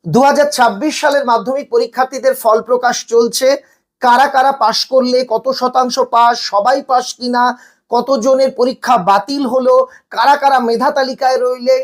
2026 সালের মাধ্যমিক পরীক্ষার্থীদের ফল প্রকাশ চলছে। কারা কারা পাশ করলে, কত শতাংশ পাস, সবাই পাস কিনা, কতজনের পরীক্ষা বাতিল হলো, কারা কারা মেধা তালিকায় রইলে,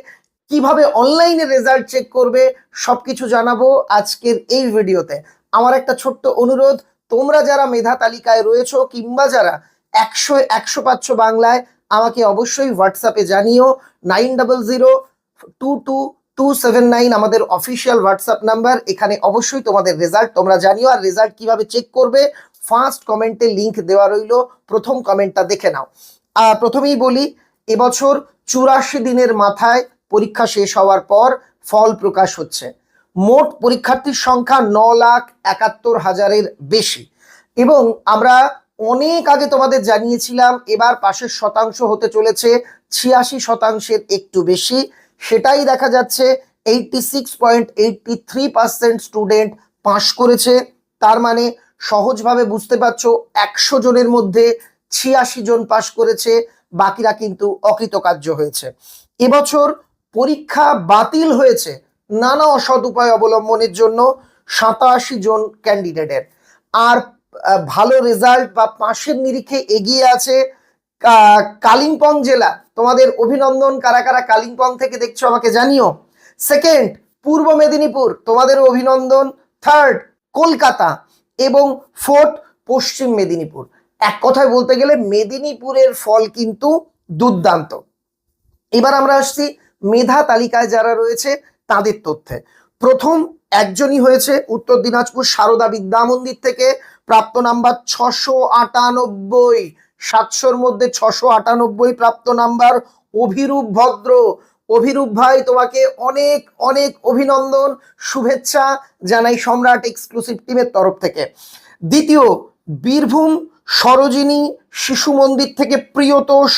কিভাবে অনলাইনে রেজাল্ট চেক করবে, সবকিছু জানাবো আজকের এই ভিডিওতে। আমার একটা ছোট্ট অনুরোধ, তোমরা যারা মেধা তালিকায় রয়েছো কিংবা যারা 100 পাচ্ছ বাংলায়, আমাকে অবশ্যই হোয়াটসঅ্যাপে জানিও। 9000222279 আমাদের অফিসিয়াল হোয়াটসঅ্যাপ নাম্বার। এখানে অবশ্যই তোমাদের রেজাল্ট তোমরা জানিও। আর রেজাল্ট কিভাবে চেক করবে, ফার্স্ট কমেন্টে লিংক দেওয়া রইল, প্রথম কমেন্টটা দেখে নাও। প্রথমেই বলি, এবছর 84 দিনের মাথায় পরীক্ষা শেষ হওয়ার পর ফল প্রকাশ হচ্ছে। মোট পরীক্ষার্থীর সংখ্যা 9,71,000-এর বেশি। এবং আমরা অনেক আগে তোমাদের জানিয়েছিলাম এবার পাশের শতাংশ হতে চলেছে 86%-এর একটু বেশি। সেটাই দেখা যাচ্ছে। 86.83% স্টুডেন্ট পাশ করেছে। তার মানে সহজভাবে বুঝতে পারছো, 100 জনের মধ্যে 86 জন পাশ করেছে, বাকিরা কিন্তু অকৃতকার্য হয়েছে। এবছর পরীক্ষা বাতিল হয়েছে নানা অসৎ উপায় অবলম্বনের জন্য 87 জন ক্যান্ডিডেটের। আর ভালো রেজাল্ট বা পাশের নিরিখে এগিয়ে আছে কালিম্পং জেলা। তোমাদের অভিনন্দন, কারা কারা কালিম্পং থেকে দেখছো আমাকে জানিও। সেকেন্ড, পূর্ব মেদিনীপুর, তোমাদের অভিনন্দন। থার্ড, কলকাতা। এবং ফোর্থ, পশ্চিম মেদিনীপুর। এক কথায় বলতে গেলে মেদিনীপুরের ফল কিন্তু দুর্দান্ত। এবার আমরা আসছি মেধা তালিকায় যারা রয়েছে তাদের তথ্যে। প্রথম একজনই হয়েছে উত্তর দিনাজপুর সারদা বিদ্যা মন্দির থেকে, প্রাপ্ত নাম্বার 698। 700-র মধ্যে 698 প্রাপ্ত নাম্বার অভিরূপ ভদ্র। অভিরূপ ভাই, তোমাকে অনেক অনেক অভিনন্দন, শুভেচ্ছা জানাই সম্রাট এক্সক্লুসিভ টিমের তরফ থেকে। দ্বিতীয়, বীরভূম সরোজিনী শিশু মন্দির থেকে প্রিয়তোষ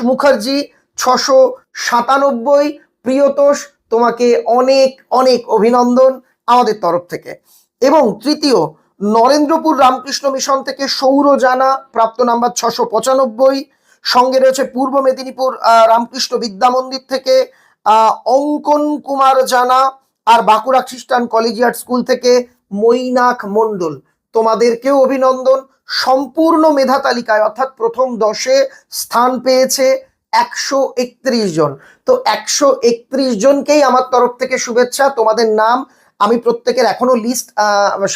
মুখার্জি। 697। প্রিয়তোষ, তোমাকে অনেক অনেক অভিনন্দন আমাদের তরফ থেকে। এবং তৃতীয়, নরেন্দ্রপুর রামকৃষ্ণ মিশন থেকে সৌর জানা, প্রাপ্ত নাম্বার 695। সঙ্গে রয়েছে পূর্ব মেদিনীপুর রামকৃষ্ণ বিদ্যা মন্দির থেকে অঙ্কন কুমার জানা, আর বাঁকুড়া খ্রিস্টান কলেজিয়েট স্কুল থেকে মৈনাক মণ্ডল। তোমাদেরকেও অভিনন্দন। সম্পূর্ণ মেধা তালিকায় অর্থাৎ প্রথম 10-এ স্থান পেয়েছে 131 জন। তো 131 জনকেই আমার তরফ থেকে শুভেচ্ছা। তোমাদের নাম আমি প্রত্যেকের, এখনো লিস্ট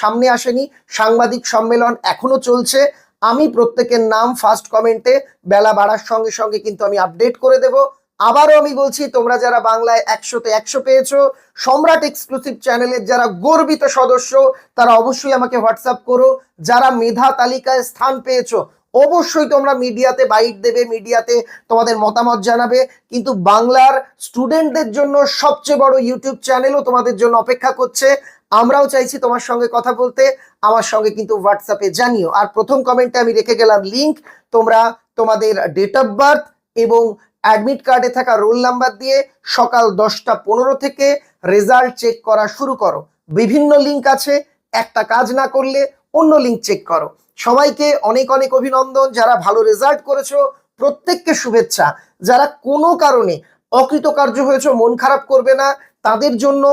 সামনে আসেনি, সাংবাদিক সম্মেলন এখনো চলছে, আমি প্রত্যেকের নাম ফার্স্ট কমেন্টে বেলা বাড়ার সঙ্গে সঙ্গে কিন্তু আমি আপডেট করে দেব। আবারও আমি বলছি, তোমরা যারা বাংলায় 100-তে 100 পেয়েছো, সম্রাট এক্সক্লুসিভ চ্যানেলের যারা গর্বিত সদস্য, তারা অবশ্যই আমাকে হোয়াটসঅ্যাপ করো। যারা মেধা তালিকায় স্থান পেয়েছো, অবশ্যই তোমরা মিডিয়াতে বাইট দেবে, মিডিয়াতে তোমাদের মতামত জানাবে। কিন্তু বাংলার স্টুডেন্টদের জন্য সবচেয়ে বড় ইউটিউব চ্যানেলও তোমাদের জন্য অপেক্ষা করছে। আমরাও চাইছি তোমার সঙ্গে কথা বলতে, আমার সঙ্গে কিন্তু হোয়াটসঅ্যাপে জানিও। আর প্রথম কমেন্টে আমি রেখে গেলাম লিংক, তোমরা তোমাদের ডেট অফ বার্থ এবং অ্যাডমিট কার্ডে থাকা রোল নাম্বার দিয়ে সকাল 10টা 15 থেকে রেজাল্ট চেক করা শুরু করো। বিভিন্ন লিংক আছে, একটা কাজ না করলে অন্য লিংক চেক করো। সবাইকে অনেক অনেক অভিনন্দন। যারা ভালো রেজাল্ট করেছো প্রত্যেককে শুভেচ্ছা। যারা কোনো কারণে অকৃতকার্য হয়েছে, মন খারাপ করবে না, তাদের জন্য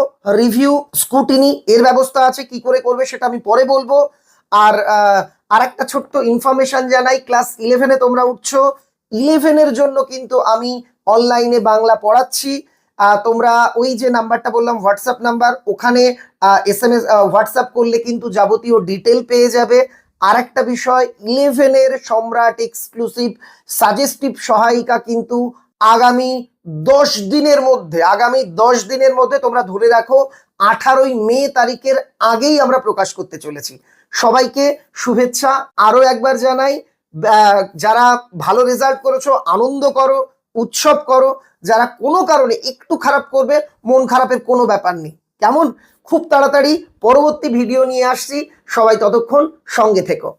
রিভিউ স্কুটিনি এর ব্যবস্থা আছে। কি করে করবে সেটা আমি পরে বলবো। আর একটা ছোট্ট ইনফরমেশন জানাই, ক্লাস 11-এ তোমরা উঠছো, 11-এর জন্য কিন্তু আমি অনলাইনে বাংলা পড়াচ্ছি। তোমরা ওই যে নাম্বারটা বললাম হোয়াটসঅ্যাপ নাম্বার, ওখানে SMS হোয়াটসঅ্যাপ করলে কিন্তু যাবতীয় ডিটেল পেয়ে যাবে। আর একটা বিষয়, 11-এর সম্রাট এক্সক্লুসিভ সাজেস্টিভ সহায়িকা কিন্তু আগামী 10 দিনের মধ্যে তোমরা ধরে রাখো 18ই মে তারিখের আগেই আমরা প্রকাশ করতে চলেছি। সবাইকে শুভেচ্ছা আরো একবার জানাই। যারা ভালো রেজাল্ট করেছো আনন্দ করো, উৎসব করো। যারা কোনো কারণে একটু খারাপ করবে, মন খারাপের কোনো ব্যাপার নেই, কেমন? খুব তাড়াতাড়ি পরবর্তী ভিডিও নিয়ে আসছি, সবাই ততক্ষণ সঙ্গে থেকো।